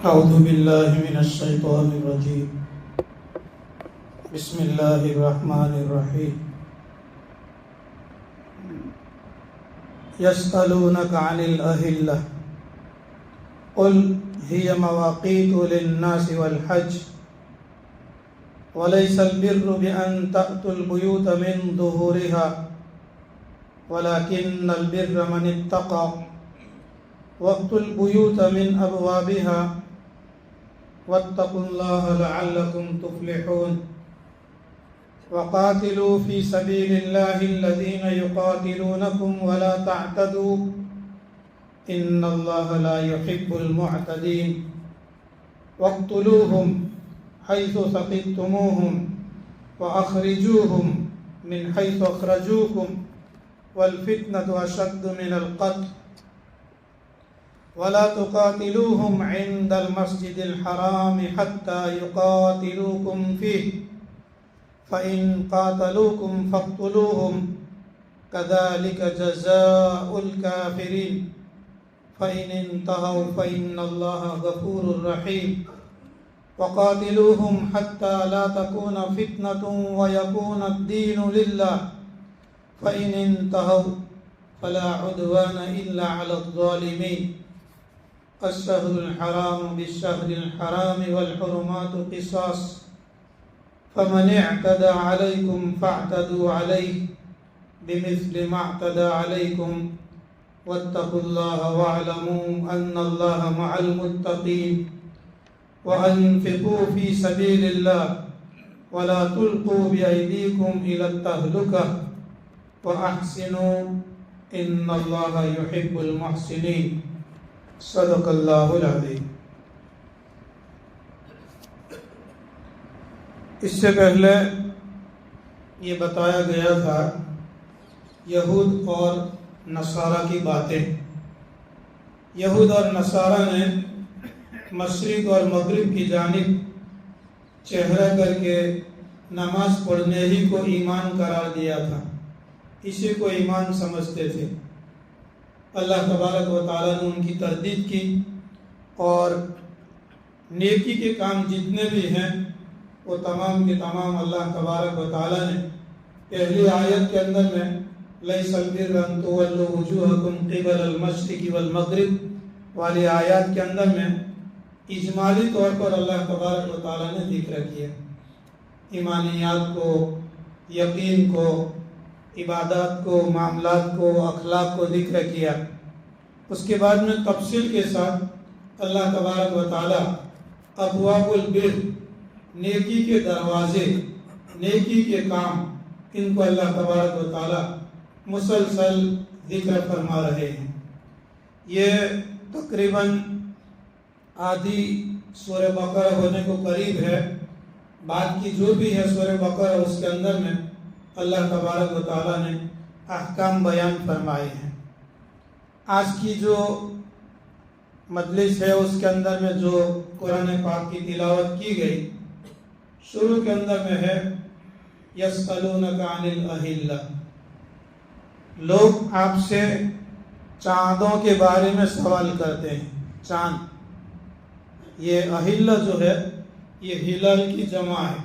أعوذ بالله من الشيطان الرجيم بسم الله الرحمن الرحيم يسألونك عن الأهلة قل هي مواقيت للناس والحج وليس البر بأن تأتوا البيوت من ظهورها ولكن البر من اتقى وأتوا البيوت من أبوابها واتقوا الله لعلكم تفلحون وقاتلوا في سبيل الله الذين يقاتلونكم ولا تعتدوا إن الله لا يحب المعتدين واقتلوهم حيث ثقفتموهم وأخرجوهم من حيث أخرجوكم والفتنة أشد من القتل ولا تقاتلوهم عند المسجد الحرام حتى يقاتلوكم فيه فإن قاتلوكم فاقتلوهم كذلك جزاء الكافرين فإن انتهوا فإن الله غفور رحيم وقاتلوهم حتى لا تكون فتنة ويكون الدين لله فإن انتهوا فلا عدوان إلا على الظالمين الشهر الحرام بالشهر الحرام والحرمات قصاص فمن اعتدى عليكم فاعتدوا عليه بمثل ما اعتدى عليكم واتقوا الله واعلموا أن الله مع المتقين وأنفقوا في سبيل الله ولا تلقوا بأيديكم إلى التهلكة وأحسنوا إن الله يحب المحسنين صدق اللہ العظیم۔ اس سے پہلے یہ بتایا گیا تھا یہود اور نصارہ کی باتیں۔ یہود اور نصارہ نے مشرق اور مغرب کی جانب چہرہ کر کے نماز پڑھنے ہی کو ایمان قرار دیا تھا، اسی کو ایمان سمجھتے تھے۔ اللہ تبارک و تعالیٰ نے ان کی تردید کی اور نیکی کے کام جتنے بھی ہیں وہ تمام کے تمام اللہ تبارک و تعالیٰ نے پہلی آیت کے اندر میں لَيْسَ الْبِرَّ أَن تُوَلُّوا وُجُوهَكُمْ قِبَلَ الْمَشْرِقِ وَالْمَغْرِبِ والی آیات کے اندر میں اجمالی طور پر اللہ تبارک و تعالیٰ نے ذکر کیا، ایمانیات کو، یقین کو، عبادات کو، معاملات کو، اخلاق کو ذکر کیا۔ اس کے بعد میں تفصیل کے ساتھ اللہ تبارک و تعالیٰ ابواب البر، نیکی کے دروازے، نیکی کے کام، ان کو اللہ تبارک و تعالیٰ مسلسل ذکر فرما رہے ہیں۔ یہ تقریباً آدھی سورہ بقرہ ہونے کو قریب ہے، بعد کی جو بھی ہے سورہ بقرہ اس کے اندر میں اللہ تبارک و تعالیٰ نے احکام بیان فرمائے ہیں۔ آج کی جو مجلس ہے اس کے اندر میں جو قرآن پاک کی تلاوت کی گئی، شروع کے اندر میں ہے یسألونک عن الأہلہ، لوگ آپ سے چاندوں کے بارے میں سوال کرتے ہیں۔ چاند، یہ اہلہ جو ہے یہ ہلال کی جمع ہے۔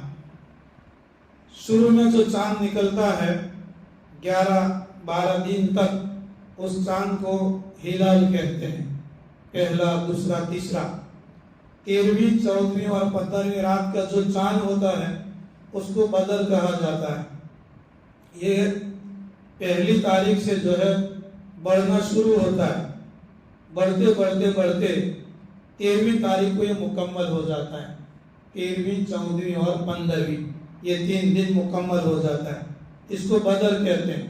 شروع میں جو چاند نکلتا ہے 11-12 دن تک اس چاند کو ہلال کہتے ہیں، پہلا، دوسرا، تیسرا۔ 13ویں، 14ویں اور 15ویں رات کا جو چاند ہوتا ہے اس کو بدر کہا جاتا ہے۔ یہ پہلی تاریخ سے جو ہے بڑھنا شروع ہوتا ہے، بڑھتے بڑھتے بڑھتے 13ویں تاریخ کو یہ مکمل ہو جاتا ہے۔ 13ویں، 14ویں اور 15ویں یہ 3 دن مکمل ہو جاتا ہے، اس کو بدر کہتے ہیں۔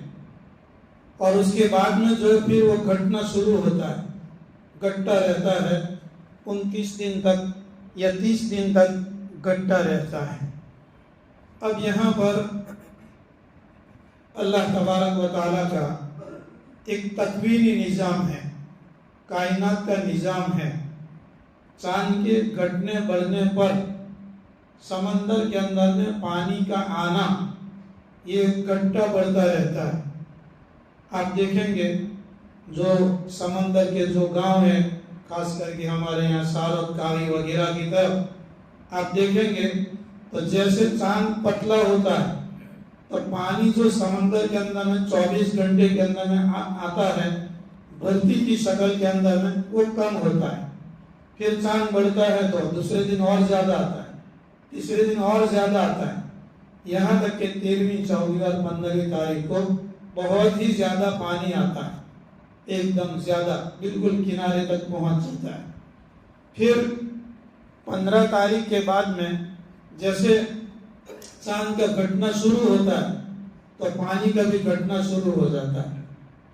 اور اس کے بعد میں جو ہے پھر وہ گھٹنا شروع ہوتا ہے، گھٹتا رہتا ہے 29 دن تک یا 30 دن تک گھٹتا رہتا ہے۔ اب یہاں پر اللہ تبارک و تعالیٰ کا ایک تکوینی نظام ہے، کائنات کا نظام ہے۔ چاند کے گھٹنے بڑھنے پر سمندر کے اندر میں پانی کا آنا یہ گھٹتا بڑھتا رہتا ہے۔ آپ دیکھیں گے جو سمندر کے جو گاؤں ہیں خاص کر کے ہمارے یہاں سالت کاری وغیرہ کی طرف آپ دیکھیں گے تو جیسے چاند پتلا ہوتا ہے تو پانی جو سمندر کے اندر میں 24 گھنٹے کے اندر میں آتا ہے بھرتی کی شکل کے اندر میں وہ کم ہوتا ہے، پھر چاند بڑھتا ہے تو دوسرے دن اور زیادہ آتا ہے، تیسرے دن اور زیادہ آتا ہے، یہاں تک کہ 13ویں 14ویں اور 15ویں تاریخ کو بہت ہی زیادہ پانی آتا ہے، ایک دم زیادہ بالکل کنارے تک پہنچ جاتا ہے۔ پھر 15 تاریخ کے بعد میں جیسے چاند کا گھٹنا شروع ہوتا ہے تو پانی کا بھی گھٹنا شروع ہو جاتا ہے۔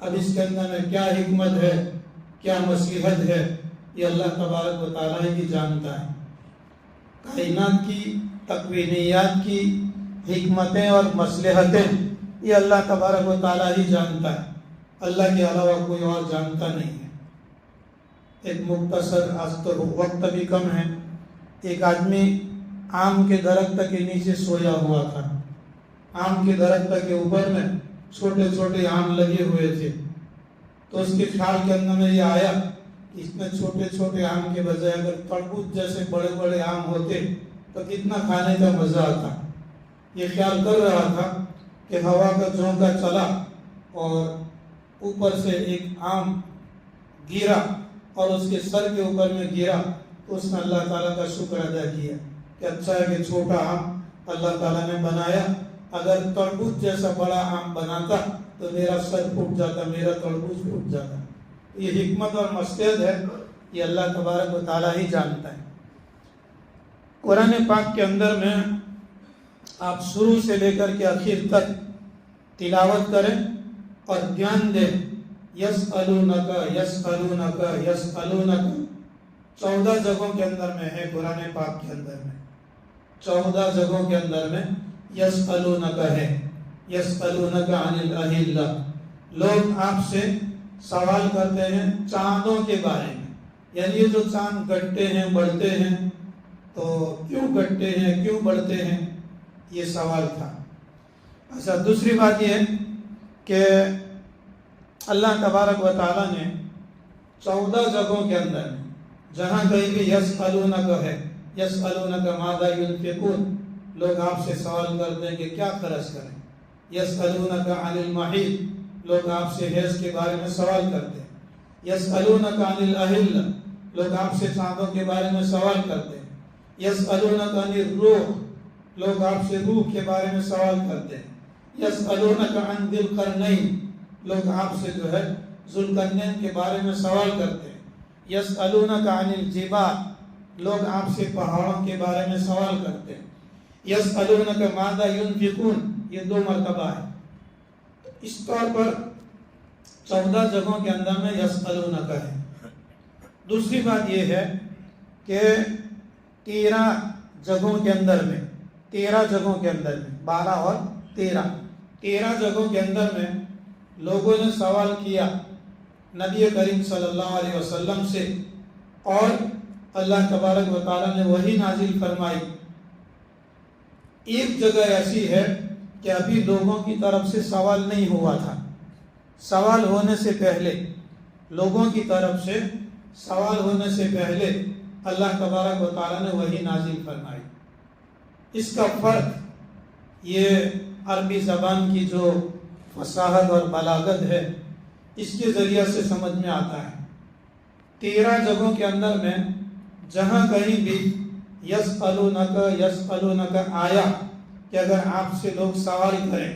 اب اس کے اندر میں کیا حکمت ہے، کیا مصلحت ہے، یہ اللہ تبارک و تعالیٰ ہی جانتا ہے۔ کائنات کی تکوینیات کی حکمتیں اور مصلحتیں یہ اللہ تبارک و تعالیٰ ہی جانتا ہے، اللہ کے علاوہ کوئی اور جانتا نہیں ہے۔ ایک مختصر، آج تو وقت بھی کم ہے، ایک آدمی آم کے درخت کے نیچے سویا ہوا تھا، آم کے درخت کے اوپر میں چھوٹے چھوٹے آم لگے ہوئے تھے، تو اس کے خیال کے اندر میں یہ آیا کہ اس میں چھوٹے چھوٹے آم کے بجائے اگر تربوز جیسے بڑے بڑے آم ہوتے تو کتنا کھانے کا مزہ آتا۔ یہ خیال کر رہا تھا کہ ہوا کا جھونکا چلا اور اوپر سے ایک آم گرا اور اس کے سر کے اوپر میں گرا، تو اس نے اللہ تعالیٰ کا شکر ادا کیا کہ اچھا ہے کہ چھوٹا آم اللہ تعالیٰ نے بنایا، اگر تربوز جیسا بڑا آم بناتا تو میرا سر پھوٹ جاتا، میرا تربوز پھوٹ جاتا۔ یہ حکمت اور مصلحت ہے، یہ اللہ تبارک و تعالیٰ ہی جانتا ہے۔ قرآن پاک کے اندر میں آپ شروع سے لے کر کے آخر تک تلاوت کریں اور دھیان دیں۔ یسألونک یسألونک یسألونک 14 جگہوں کے اندر میں ہے، قرآن پاک کے اندر میں 14 جگہوں کے اندر میں یسألونک ہے۔ یسألونک عن الأہلہ، لوگ آپ سے سوال کرتے ہیں چاندوں کے بارے میں، یعنی یہ جو چاند گھٹتے ہیں بڑھتے ہیں تو کیوں گھٹتے ہیں کیوں بڑھتے ہیں، یہ سوال تھا۔ اچھا، دوسری بات یہ کہ اللہ تبارک و تعالیٰ نے 14 جگہوں کے اندر میں جہاں کہیں بھی یسألونک ہے، یسألونک ماذا ينفقون، لوگ آپ سے سوال کرتے ہیں کہ کیا خرچ کریں۔ یسألونک عن المحیط، لوگ آپ سے حیض کے بارے میں سوال کرتے ہیں۔ یسألونک عن الأہلہ، لوگ آپ سے چاندوں کے بارے میں سوال کرتے ہیں۔ یسألونک عن الروح، لوگ آپ سے روح کے بارے میں سوال کرتے ہیں۔ یسألونک عن ذی القرنین، لوگ آپ سے جو ہے ذوالقرنین کے بارے میں سوال کرتے ہیں۔ یسألونک عن الجبال، لوگ آپ سے پہاڑوں کے بارے میں سوال کرتے ہیں۔ یسألونک ماذا ينفقون، یہ 2 مرتبہ ہے۔ اس طور پر 14 جگہوں کے اندر میں یسألونک ہے۔ دوسری بات یہ ہے کہ 13 جگہوں کے اندر میں 12 اور 13 جگہوں کے اندر میں لوگوں نے سوال کیا نبی کریم صلی اللہ علیہ وسلم سے، اور اللہ تبارک و تعالیٰ نے وحی نازل فرمائی۔ ایک جگہ ایسی ہے کہ ابھی لوگوں کی طرف سے سوال نہیں ہوا تھا، سوال ہونے سے پہلے، لوگوں کی طرف سے سوال ہونے سے پہلے اللہ تبارک و تعالیٰ نے وحی نازل فرمائی۔ اس کا فرق یہ عربی زبان کی جو فصاحت اور بلاغت ہے اس کے ذریعے سے سمجھ میں آتا ہے۔ 13 جگہوں کے اندر میں جہاں کہیں بھی یسألونک یسألونک آیا کہ اگر آپ سے لوگ سوال کریں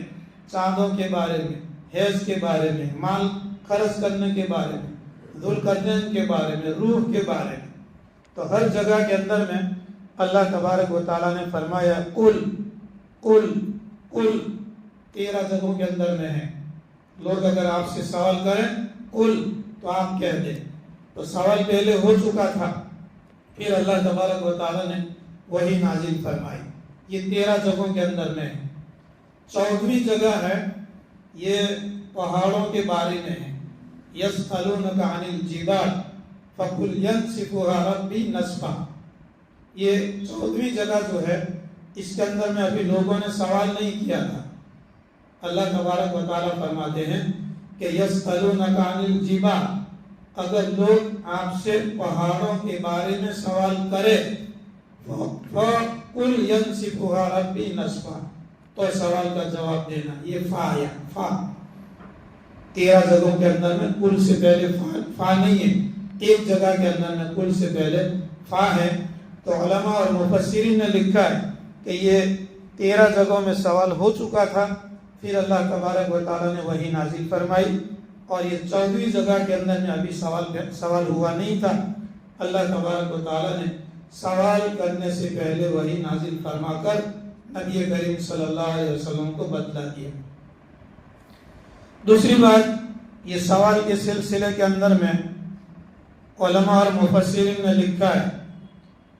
چاندوں کے بارے میں، حیض کے بارے میں، مال خرچ کرنے کے بارے میں، ذوالقرنین کے بارے میں، روح کے بارے میں، تو ہر جگہ کے اندر میں اللہ تبارک و تعالیٰ نے فرمایا قل قل قل، 13 جگہوں کے اندر میں ہے۔ لوگ اگر آپ سے سوال کریں قل تو آپ کہہ دیں، تو سوال پہلے ہو چکا تھا، پھر اللہ تبارک و تعالیٰ نے وہی نازل فرمائی۔ یہ 13 جگہوں کے اندر میں ہے۔ 14ویں جگہ ہے یہ پہاڑوں کے بارے میں ہے۔ یسألونک عن الجبال فقل ینسفها ربی نسفا، یہ 14ویں جگہ جو ہے اس کے اندر میں ابھی لوگوں نے سوال نہیں کیا تھا۔ اللہ تبارک و تعالیٰ فرماتے ہیں کہ یسألونک عن الجبال، اگر لوگ آپ سے پہاڑوں کے بارے میں سوال کرے فَقُلْ يَنْسِفُهَا رَبِّي نَسْفًا، تو سوال کا جواب دینا. یہ فا یا فا 13 جگہوں کے اندر میں کل سے پہلے فا نہیں ہے، ایک جگہ کے اندر میں کل سے پہلے فا ہے. تو علماء اور مفسرین نے لکھا ہے کہ یہ 13 جگہوں میں سوال ہو چکا تھا، پھر اللہ تبارک و تعالیٰ نے وحی نازل فرمائی، اور یہ 14ویں جگہ کے اندر میں ابھی سوال ہوا نہیں تھا. اللہ تبارک و تعالیٰ نے سوال کرنے سے پہلے وحی نازل فرما کر نبی کریم صلی اللہ علیہ وسلم کو بتلا دیا. دوسری بات، یہ سوال کے سلسلے کے اندر میں علماء اور مفسرین نے لکھا ہے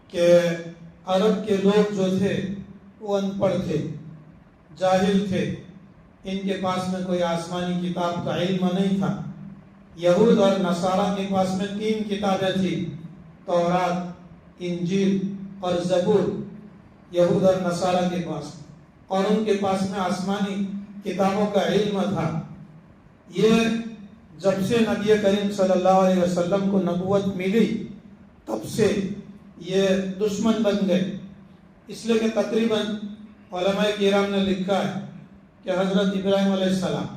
کہ عرب کے لوگ جو تھے وہ ان پڑھ تھے، جاہل تھے، ان کے پاس میں کوئی آسمانی کتاب کا علم نہیں تھا. یہود اور نصارہ کے پاس میں 3 کتابیں تھیں، تورات، انجیل اور زبور. یہود اور نصارہ کے پاس، اور ان کے پاس میں آسمانی کتابوں کا علم تھا. یہ جب سے نبی کریم صلی اللہ علیہ وسلم کو نبوت ملی تب سے یہ دشمن بن گئے، اس لیے کہ تقریباً علماء کرام نے لکھا ہے کہ حضرت ابراہیم علیہ السلام،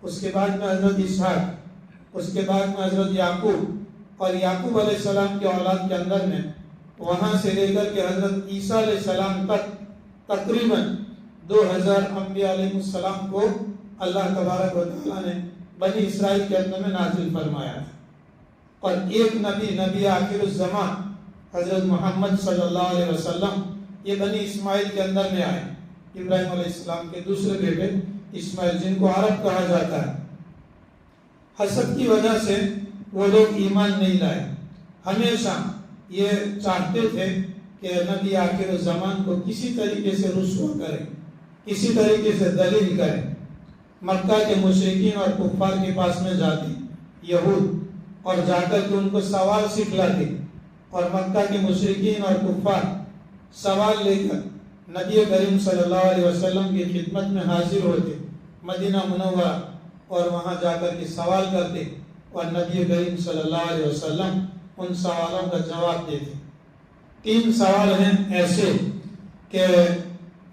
اس کے بعد میں حضرت اسحاق، اس کے بعد میں حضرت یعقوب، اور یعقوب علیہ السلام کے اولاد کے اندر میں وہاں سے لے کر کے حضرت عیسیٰ علیہ السلام تک تقریباً 2000 انبیاء علیہ السلام کو اللہ تبارک و تعالیٰ نے بنی اسرائیل کے اندر میں نازل فرمایا ہے. اور ایک نبی آخر الزمان حضرت محمد صلی اللہ علیہ وسلم، یہ بنی اسماعیل کے اندر میں آئے، ابراہیم علیہ السلام کے دوسرے بیٹے اسماعیل، جن کو عرب کہا جاتا ہے. حسد کی وجہ سے وہ لوگ ایمان نہیں لائے، ہمیشہ یہ چاہتے تھے کہ نبی آخر الزمان کو کسی طریقے سے رسوا کرے، کسی طریقے سے ذلیل کرے. مکہ کے مشرکین اور کفار کے پاس میں جاتی یہود، اور جا کر کے ان کو سوال سکھلاتے، اور مکہ کے مشرکین اور کفار سوال لے کر نبی کریم صلی اللہ علیہ وسلم کی خدمت میں حاضر ہوتے مدینہ منورہ، اور وہاں جا کر کے سوال کرتے، اور نبی کریم صلی اللہ علیہ وسلم ان سوالوں کا جواب دیتے. 3 سوال ہیں ایسے کہ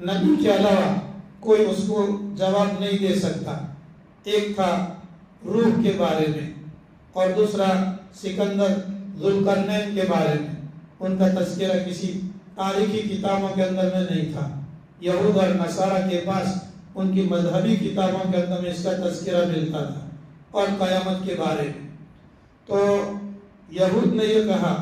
نبی کے علاوہ کوئی اس کو جواب نہیں دے سکتا. ایک تھا روح کے بارے میں، اور دوسرا سکندر ذوالقرنین کے بارے میں. ان کا تذکرہ کسی تاریخی کتابوں کے اندر میں نہیں تھا. یہود اور نصارہ کے پاس ان کی مذہبی کتابوں کے اندر میں اس کا تذکرہ ملتا تھا، اور قیامت کے بارے میں. تو یہود نے یہ کہا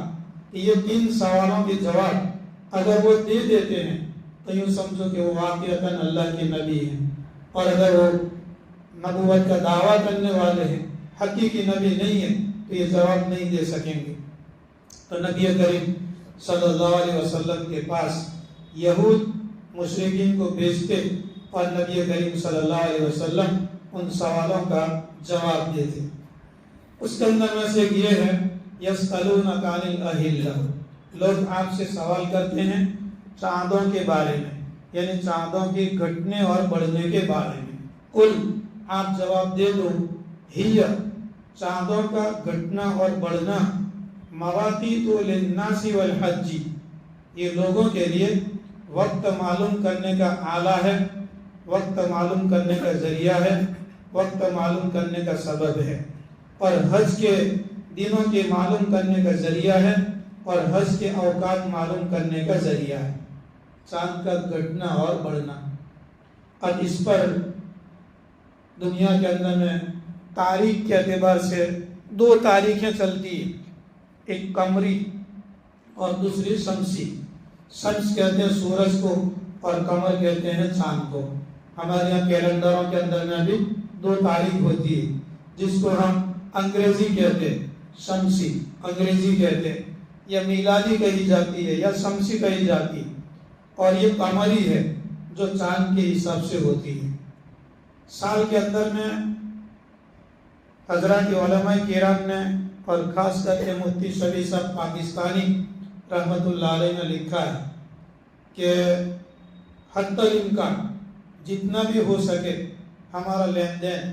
کہ یہ 3 سوالوں کے جواب اگر وہ دے دیتے ہیں تو یوں سمجھو کہ وہ واقعتاً اللہ کے نبی ہیں، اور اگر وہ نبوت کا دعویٰ کرنے والے ہیں، حقیقی نبی نہیں ہیں، تو یہ جواب نہیں دے سکیں گے. تو نبی کریم صلی اللہ علیہ وسلم کے پاس یہود مشرکین کو بھیجتے، اور نبی کریم صلی اللہ علیہ وسلم ان سوالوں کا جواب دیتے. اس کے اندر میں سے یہ ہے یسألونک عن الأہلہ، لوگ آپ سے سوال کرتے ہیں چاندوں کے بارے میں، یعنی چاندوں کی گھٹنے اور بڑھنے کے بارے میں. قل، آپ جواب دے دو، ہی، چاندوں کا گھٹنا اور بڑھنا، مواقیت للناس والحج، یہ لوگوں کے لیے وقت معلوم کرنے کا آلہ ہے، وقت معلوم کرنے کا ذریعہ ہے، وقت معلوم کرنے کا سبب ہے، اور حج کے دنوں کے معلوم کرنے کا ذریعہ ہے، اور حج کے اوقات معلوم کرنے کا ذریعہ ہے. چاند کا گھٹنا اور بڑھنا. اب اس پر دنیا کے اندر میں تاریخ کے اعتبار سے 2 تاریخیں چلتی ہیں، ایک قمری اور دوسری شمسی. شمس کہتے ہیں سورج کو، اور قمر کہتے ہیں چاند کو. ہمارے یہاں کیلنڈروں کے اندر میں بھی 2 تاریخ ہوتی ہے، جس کو ہم انگریزی کہتے ہیں، شمسی انگریزی کہتے ہیں، یا میلادی کہی جاتی ہے، یا شمسی کہی جاتی ہے، اور یہ قمری ہے جو چاند کے حساب سے ہوتی ہے. سال کے اندر میں حضرات علماء کرام نے، اور خاص کر کے مفتی شفیع صاحب پاکستانی رحمۃ اللہ علیہ نے لکھا ہے کہ حتی الامکان جتنا بھی ہو سکے ہمارا لین دین،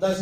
10